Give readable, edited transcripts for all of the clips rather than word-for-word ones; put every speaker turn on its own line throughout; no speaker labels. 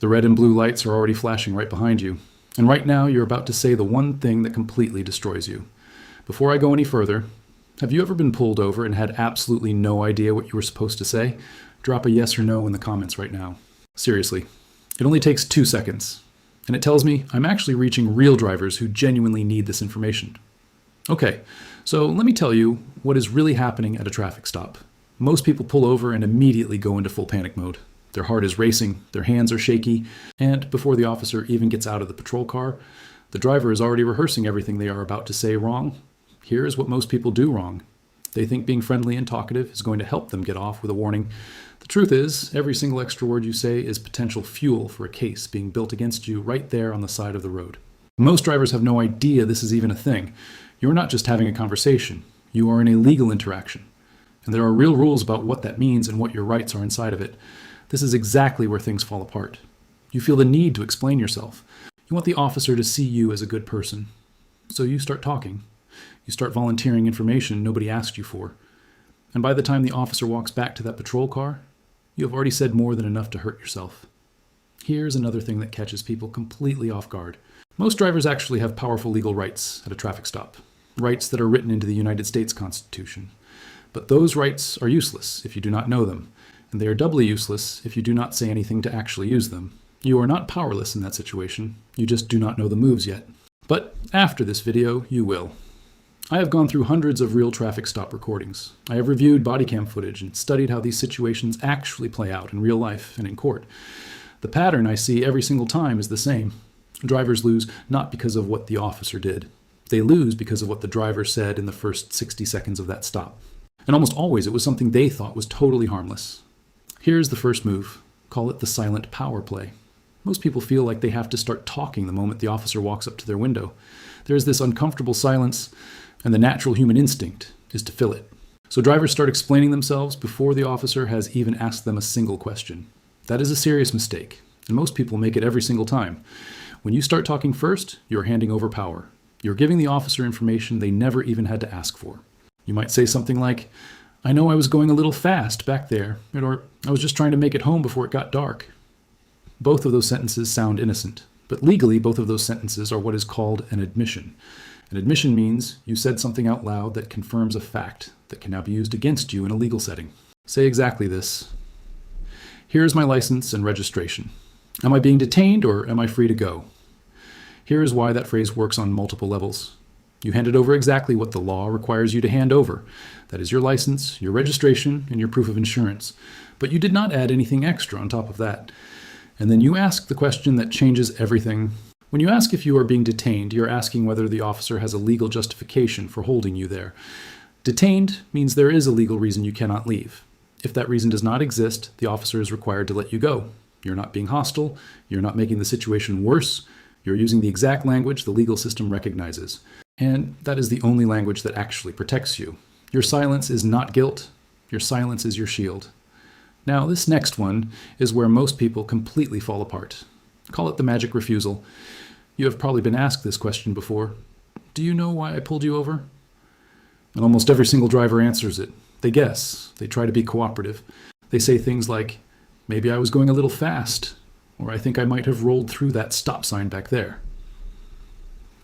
The red and blue lights are already flashing right behind you. And right now, you're about to say the one thing that completely destroys you. Before I go any further, have you ever been pulled over and had absolutely no idea what you were supposed to say? Drop a yes or no in the comments right now. Seriously, it only takes 2 seconds. And it tells me I'm actually reaching real drivers who genuinely need this information. Okay, so let me tell you what is really happening at a traffic stop. Most people pull over and immediately go into full panic mode. Their heart is racing, their hands are shaky, and before the officer even gets out of the patrol car, the driver is already rehearsing everything they are about to say wrong. Here's what most people do wrong. They think being friendly and talkative is going to help them get off with a warning. The truth is, every single extra word you say is potential fuel for a case being built against you right there on the side of the road. Most drivers have no idea this is even a thing. You're not just having a conversation. You are in a legal interaction. And there are real rules about what that means and what your rights are inside of it. This is exactly where things fall apart. You feel the need to explain yourself. You want the officer to see you as a good person. So you start talking. You start volunteering information nobody asked you for. And by the time the officer walks back to that patrol car, you have already said more than enough to hurt yourself. Here's another thing that catches people completely off guard. Most drivers actually have powerful legal rights at a traffic stop, rights that are written into the United States Constitution. But those rights are useless if you do not know them, and they are doubly useless if you do not say anything to actually use them. You are not powerless in that situation, you just do not know the moves yet. But after this video, you will. I have gone through hundreds of real traffic stop recordings. I have reviewed body cam footage and studied how these situations actually play out in real life and in court. The pattern I see every single time is the same. Drivers lose not because of what the officer did. They lose because of what the driver said in the first 60 seconds of that stop. And almost always it was something they thought was totally harmless. Here's the first move. Call it the silent power play. Most people feel like they have to start talking the moment the officer walks up to their window. There's this uncomfortable silence, and the natural human instinct is to fill it. So drivers start explaining themselves before the officer has even asked them a single question. That is a serious mistake, and most people make it every single time. When you start talking first, you're handing over power. You're giving the officer information they never even had to ask for. You might say something like, "I know I was going a little fast back there," or "I was just trying to make it home before it got dark." Both of those sentences sound innocent, but legally both of those sentences are what is called an admission. An admission means you said something out loud that confirms a fact that can now be used against you in a legal setting. Say exactly this. "Here is my license and registration. Am I being detained or am I free to go?" Here is why that phrase works on multiple levels. You handed over exactly what the law requires you to hand over. That is your license, your registration, and your proof of insurance. But you did not add anything extra on top of that. And then you ask the question that changes everything. When you ask if you are being detained, you're asking whether the officer has a legal justification for holding you there. Detained means there is a legal reason you cannot leave. If that reason does not exist, the officer is required to let you go. You're not being hostile. You're not making the situation worse. You're using the exact language the legal system recognizes. And that is the only language that actually protects you. Your silence is not guilt. Your silence is your shield. Now, this next one is where most people completely fall apart. Call it the magic refusal. You have probably been asked this question before. "Do you know why I pulled you over?" And almost every single driver answers it. They guess. They try to be cooperative. They say things like, "Maybe I was going a little fast," or "I think I might have rolled through that stop sign back there."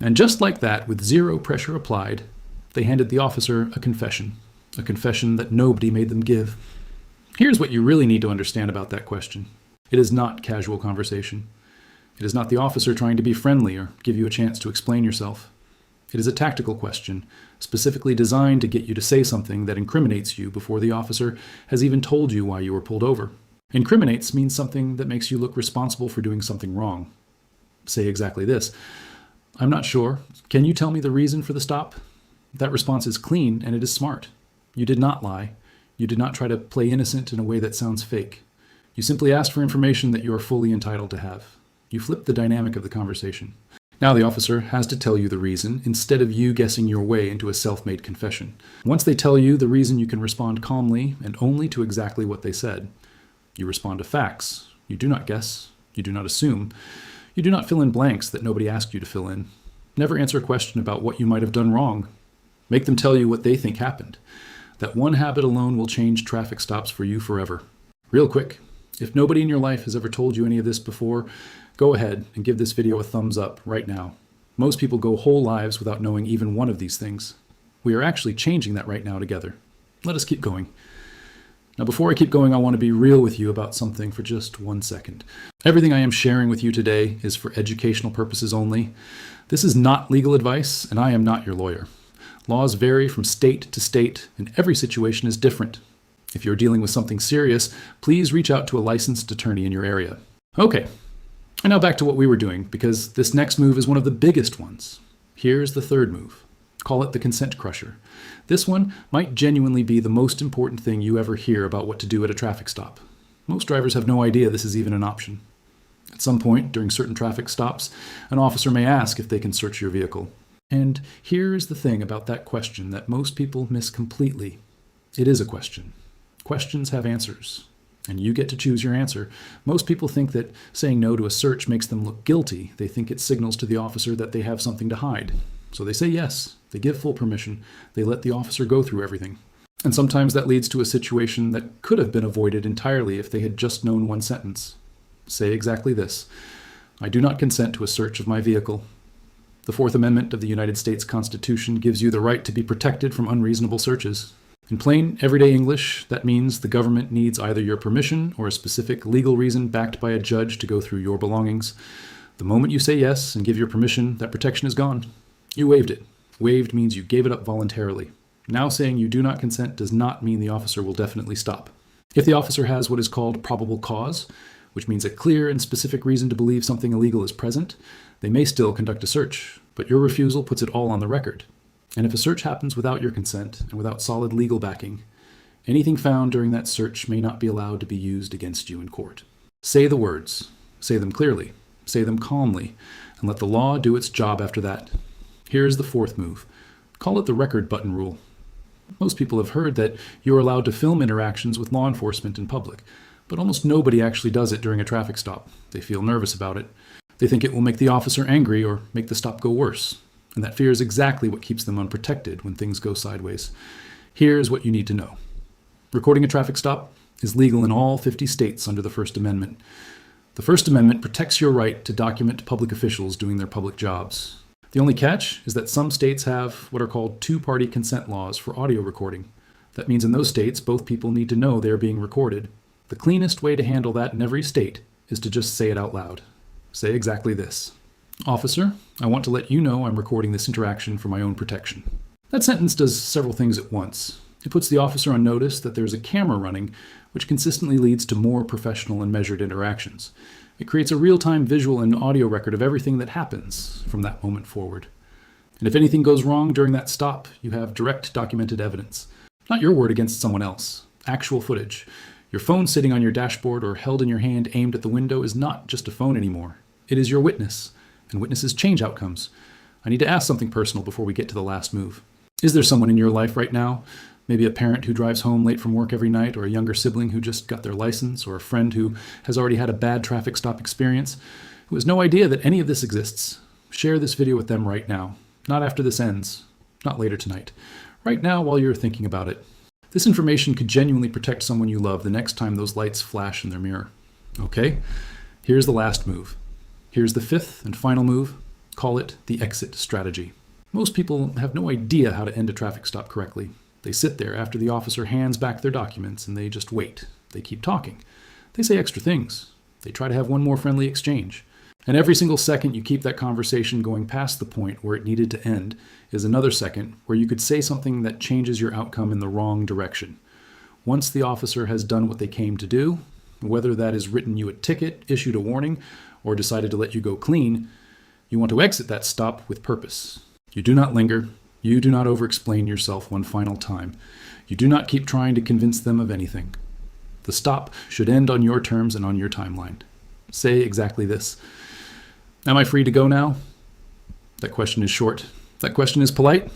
And just like that, with zero pressure applied, they handed the officer a confession that nobody made them give. Here's what you really need to understand about that question. It is not casual conversation. It is not the officer trying to be friendly or give you a chance to explain yourself. It is a tactical question, specifically designed to get you to say something that incriminates you before the officer has even told you why you were pulled over. Incriminates means something that makes you look responsible for doing something wrong. Say exactly this. "I'm not sure. Can you tell me the reason for the stop?" That response is clean and it is smart. You did not lie. You did not try to play innocent in a way that sounds fake. You simply asked for information that you are fully entitled to have. You flipped the dynamic of the conversation. Now the officer has to tell you the reason instead of you guessing your way into a self-made confession. Once they tell you the reason, you can respond calmly and only to exactly what they said. You respond to facts. You do not guess. You do not assume. You do not fill in blanks that nobody asked you to fill in. Never answer a question about what you might have done wrong. Make them tell you what they think happened. That one habit alone will change traffic stops for you forever. Real quick, If nobody in your life has ever told you any of this before, go ahead and give this video a thumbs up right now. Most people go whole lives without knowing even one of these things. We are actually changing that right now together. Let us keep going. Now, before I keep going, I want to be real with you about something for just 1 second. Everything I am sharing with you today is for educational purposes only. This is not legal advice, and I am not your lawyer. Laws vary from state to state, and every situation is different. If you're dealing with something serious, please reach out to a licensed attorney in your area. Okay, and now back to what we were doing, because this next move is one of the biggest ones. Here's the third move. Call it the consent crusher. This one might genuinely be the most important thing you ever hear about what to do at a traffic stop. Most drivers have no idea this is even an option. At some point during certain traffic stops, an officer may ask if they can search your vehicle. And here is the thing about that question that most people miss completely. It is a question. Questions have answers, and you get to choose your answer. Most people think that saying no to a search makes them look guilty. They think it signals to the officer that they have something to hide. So they say yes, they give full permission, they let the officer go through everything. And sometimes that leads to a situation that could have been avoided entirely if they had just known one sentence. Say exactly this: I do not consent to a search of my vehicle. The Fourth Amendment of the United States Constitution gives you the right to be protected from unreasonable searches. In plain, everyday English, that means the government needs either your permission or a specific legal reason backed by a judge to go through your belongings. The moment you say yes and give your permission, that protection is gone. You waived it. Waived means you gave it up voluntarily. Now saying you do not consent does not mean the officer will definitely stop. If the officer has what is called probable cause, which means a clear and specific reason to believe something illegal is present, they may still conduct a search, but your refusal puts it all on the record. And if a search happens without your consent and without solid legal backing, anything found during that search may not be allowed to be used against you in court. Say the words. Say them clearly. Say them calmly, and let the law do its job after that. Here's the fourth move. Call it the record button rule. Most people have heard that you're allowed to film interactions with law enforcement in public, but almost nobody actually does it during a traffic stop. They feel nervous about it. They think it will make the officer angry or make the stop go worse. And that fear is exactly what keeps them unprotected when things go sideways. Here's what you need to know. Recording a traffic stop is legal in all 50 states under the First Amendment. The First Amendment protects your right to document public officials doing their public jobs. The only catch is that some states have what are called two-party consent laws for audio recording. That means in those states, both people need to know they're being recorded. The cleanest way to handle that in every state is to just say it out loud. Say exactly this: Officer, I want to let you know I'm recording this interaction for my own protection. That sentence does several things at once. It puts the officer on notice that there's a camera running, which consistently leads to more professional and measured interactions. It creates a real-time visual and audio record of everything that happens from that moment forward. And if anything goes wrong during that stop, you have direct documented evidence. Not your word against someone else. Actual footage. Your phone sitting on your dashboard or held in your hand aimed at the window is not just a phone anymore. It is your witness. And witnesses change outcomes. I need to ask something personal before we get to the last move. Is there someone in your life right now, maybe a parent who drives home late from work every night, or a younger sibling who just got their license, or a friend who has already had a bad traffic stop experience, who has no idea that any of this exists? Share this video with them right now. Not after this ends. Not later tonight. Right now while you're thinking about it. This information could genuinely protect someone you love the next time those lights flash in their mirror. Okay? Here's the last move. Here's the fifth and final move. Call it the exit strategy. Most people have no idea how to end a traffic stop correctly. They sit there after the officer hands back their documents and they just wait. They keep talking. They say extra things. They try to have one more friendly exchange. And every single second you keep that conversation going past the point where it needed to end is another second where you could say something that changes your outcome in the wrong direction. Once the officer has done what they came to do, whether that is written you a ticket, issued a warning, or decided to let you go clean, you want to exit that stop with purpose. You do not linger. You do not over-explain yourself one final time. You do not keep trying to convince them of anything. The stop should end on your terms and on your timeline. Say exactly this: Am I free to go now? That question is short. That question is polite.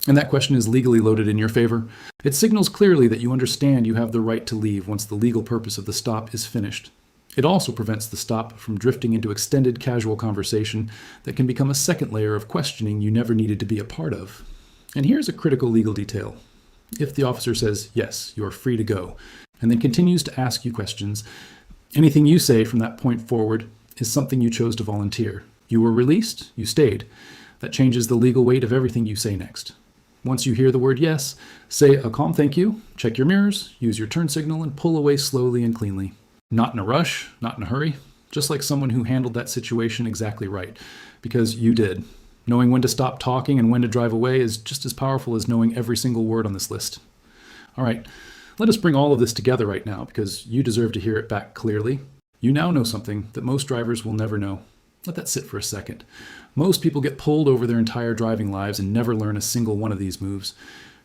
And that question is legally loaded in your favor. It signals clearly that you understand you have the right to leave once the legal purpose of the stop is finished. It also prevents the stop from drifting into extended casual conversation that can become a second layer of questioning you never needed to be a part of. And here's a critical legal detail. If the officer says, yes, you are free to go, and then continues to ask you questions, Anything you say from that point forward is something you chose to volunteer. You were released, you stayed. That changes the legal weight of everything you say next. Once you hear the word yes, say a calm thank you, check your mirrors, use your turn signal, and pull away slowly and cleanly. Not in a rush, not in a hurry, just like someone who handled that situation exactly right, because you did. Knowing when to stop talking and when to drive away is just as powerful as knowing every single word on this list. All right, let us bring all of this together right now, because you deserve to hear it back clearly. You now know something that most drivers will never know. Let that sit for a second. Most people get pulled over their entire driving lives and never learn a single one of these moves.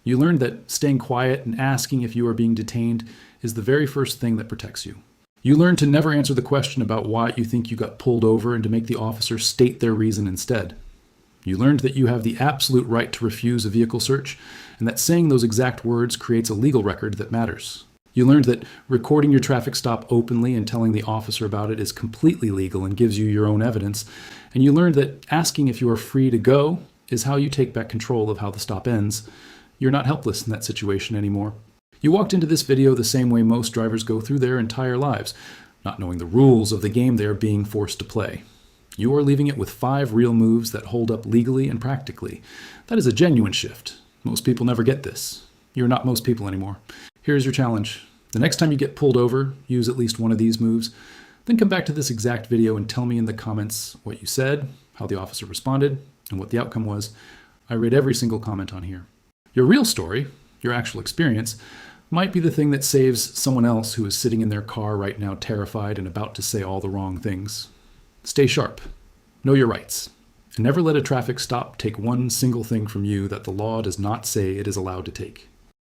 You learned that staying quiet and asking if you are being detained is the very first thing that protects you. You learned to never answer the question about why you think you got pulled over and to make the officer state their reason instead. You learned that you have the absolute right to refuse a vehicle search, and that saying those exact words creates a legal record that matters. You learned that recording your traffic stop openly and telling the officer about it is completely legal and gives you your own evidence. And you learned that asking if you are free to go is how you take back control of how the stop ends. You're not helpless in that situation anymore. You walked into this video the same way most drivers go through their entire lives, not knowing the rules of the game they are being forced to play. You are leaving it with 5 real moves that hold up legally and practically. That is a genuine shift. Most people never get this. You're not most people anymore. Here's your challenge. The next time you get pulled over, use at least one of these moves. Then come back to this exact video and tell me in the comments what you said, how the officer responded, and what the outcome was. I read every single comment on here. Your real story, your actual experience, might be the thing that saves someone else who is sitting in their car right now terrified and about to say all the wrong things. Stay sharp. Know your rights. And never let a traffic stop take one single thing from you that the law does not say it is allowed to take.